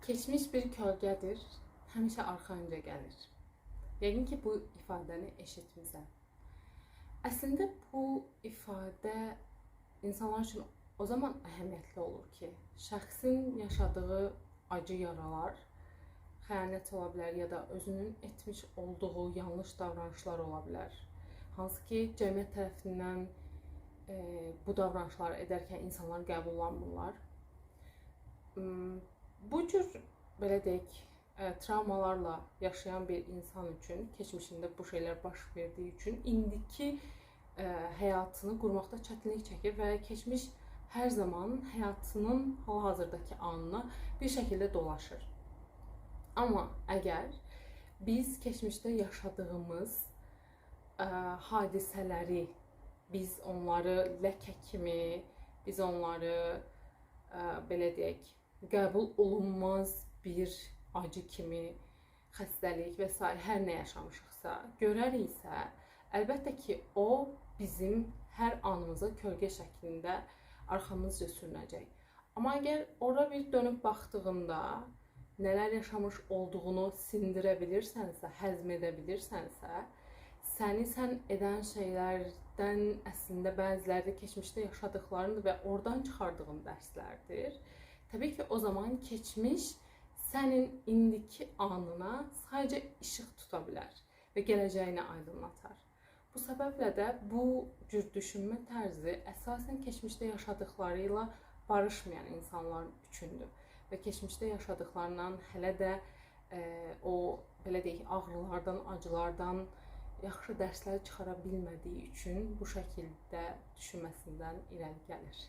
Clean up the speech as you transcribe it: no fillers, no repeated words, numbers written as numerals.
Keçmiş bir kölgədir, həmişə arxanca gəlir. Yəqin ki, bu ifadəni eşitmisən. Əslində bu ifadə insanlar üçün o zaman əhəmiyyətli olur ki, şəxsin yaşadığı acı yaralar, xəyanət ola bilər ya da özünün etmiş olduğu yanlış davranışlar ola bilər. Hansı ki, cəmiyyət tərəfindən bu davranışları edərkən insanlar qəbullanmırlar. Bu cür, belə deyək, travmalarla yaşayan bir insan üçün, keçmişində bu şeylər baş verdiyi üçün indiki həyatını qurmaqda çətinlik çəkir və keçmiş hər zaman həyatının hal-hazırdakı anına bir şəkildə dolaşır. Amma əgər biz keçmişdə yaşadığımız hadisələri, biz onları ləkə kimi, biz onları belə deyək, qəbul olunmaz bir acı kimi, xəstəlik və s. hər nə yaşamışıqsa, görəriksə, əlbəttə ki, o bizim hər anımıza kölgə şəklində arxamızca sürünəcək. Amma əgər ora bir dönüb baxdığında nələr yaşamış olduğunu sindirə bilirsənsə, həzm edə bilirsənsə, səni sən edən şeylərdən əslində bəziləri keçmişdə yaşadıqlarındır və oradan çıxardığın dərslərdir. Təbii ki, o zaman keçmiş sənin indiki anına sadəcə işıq tuta bilər və gələcəyini aydınlatar. Bu səbəblə də bu cür düşünmə tərzi əsasən keçmişdə yaşadıqları ilə barışmayan insanlar üçündür və keçmişdə yaşadıqlarından hələ də o, belə deyək, ağrılardan, acılardan yaxşı dərslər çıxara bilmədiyi üçün bu şəkildə düşünməsindən irəli gəlir.